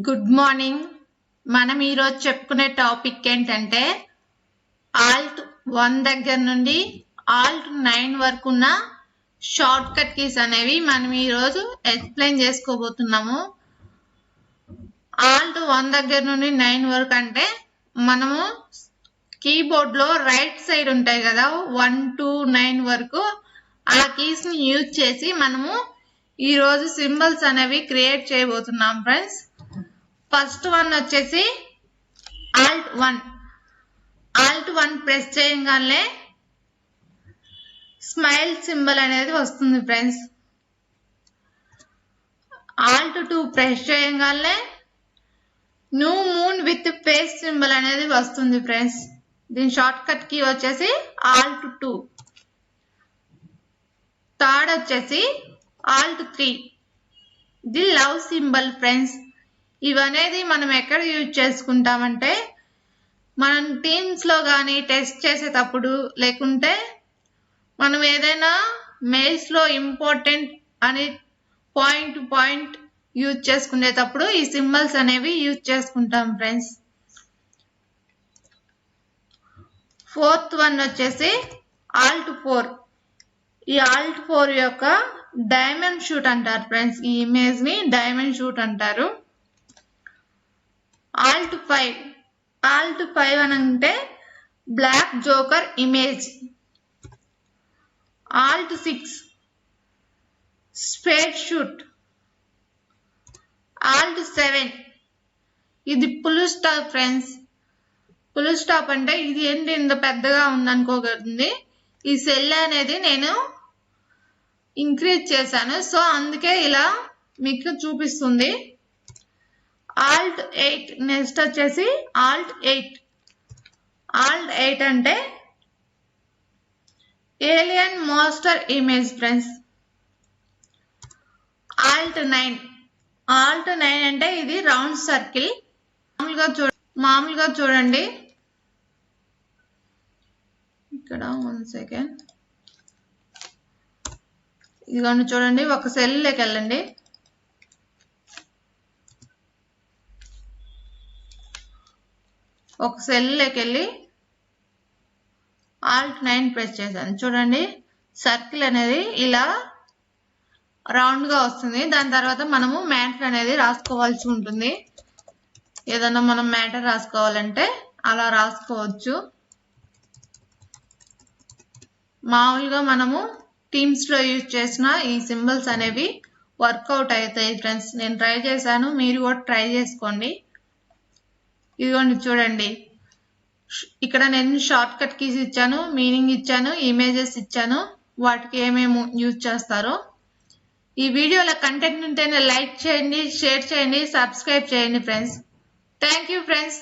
Good morning. మనం ఈరోజు చెప్పుకునే టాపిక్ ఏంటంటే Alt+1 దగ్గర నుండి Alt+9 వరకు ఉన్న షార్ట్ కట్ కీస్ అనేవి మనం ఈరోజు ఎక్స్ప్లెయిన్ చేసుకోబోతున్నాము. Alt+1 దగ్గర నుండి 9 వరకు అంటే మనము కీబోర్డ్ లో రైట్ సైడ్ ఉంటాయి కదా 1 to 9 వరకు ఆ కీస్ ని యూజ్ చేసి మనము ఈరోజు సింబల్స్ అనేవి క్రియేట్ చేయబోతున్నాం ఫ్రెండ్స్. ఫస్ట్ వన్ వచ్చేసి Alt+1 ప్రెస్ చేయగానే స్మైల్ సింబల్ అనేది వస్తుంది ఫ్రెండ్స్. Alt+2 ప్రెస్ చేయగానే new moon with face symbol అనేది వస్తుంది ఫ్రెండ్స్. దీని షార్ట్ కట్ కీ వచ్చేసి Alt+2. థర్డ్ వచ్చేసి Alt+3 the love symbol friends. ఇవనేది మనం ఎక్కడ యూజ్ చేసుకుంటామంటే మనం టీమ్స్ లో కానీ టెస్ట్ చేసేటప్పుడు లేకుంటే మనం ఏదైనా మెయిల్స్ లో ఇంపార్టెంట్ అని పాయింట్ యూజ్ చేసుకునేటప్పుడు ఈ సింబల్స్ అనేవి యూజ్ చేసుకుంటాం ఫ్రెండ్స్. ఫోర్త్ వన్ వచ్చేసి Alt+4. ఈ Alt+4 యొక్క డైమండ్ షూట్ అంటారు ఫ్రెండ్స్. ఈ ఇమేజ్ ని డైమండ్ షూట్ అంటారు. Alt+5 అని అంటే black joker image. Alt+6 spade suit. Alt+7 ఇది full stop friends. Full stop అంటే ఇది ఏంటి ఇంత పెద్దగా ఉందనుకోగలుగుతుంది. ఈ సెల్ అనేది నేను ఇంక్రీజ్ చేశాను సో అందుకే ఇలా మీకు చూపిస్తుంది. Alt+8 నెక్స్ట్ వచ్చేసి Alt+8 అంటే alien master image friends. Alt+9 అంటే ఇది రౌండ్ సర్కిల్. మామూలుగా చూడండి ఇక్కడ 1 సెకండ్ ఇదిగోండి చూడండి. ఒక సెల్ లోకి వెళ్ళండి. ఒక సెల్ లోకి వెళ్ళి Alt+9 ప్రెస్ చేశాను. చూడండి సర్కిల్ అనేది ఇలా రౌండ్ గా వస్తుంది. దాని తర్వాత మనము మ్యాటర్ అనేది రాసుకోవాల్సి ఉంటుంది. ఏదన్నా మనం మ్యాటర్ రాసుకోవాలంటే అలా రాసుకోవచ్చు. మామూలుగా మనము టీమ్స్ లో యూజ్ చేసిన ఈ సింబల్స్ అనేవి వర్కౌట్ అవుతాయి ఫ్రెండ్స్. నేను ట్రై చేశాను, మీరు కూడా ట్రై చేసుకోండి. ఇదిగోండి చూడండి ఇక్కడ నేను షార్ట్ కట్ కీస్ ఇచ్చాను, మీనింగ్ ఇచ్చాను, ఇమేజెస్ ఇచ్చాను, వాటికి ఏమేమి యూజ్ చేస్తారో. ఈ వీడియోల కంటెంట్ ఉంటేనే లైక్ చేయండి, షేర్ చేయండి, సబ్స్క్రైబ్ చేయండి ఫ్రెండ్స్. Thank you friends.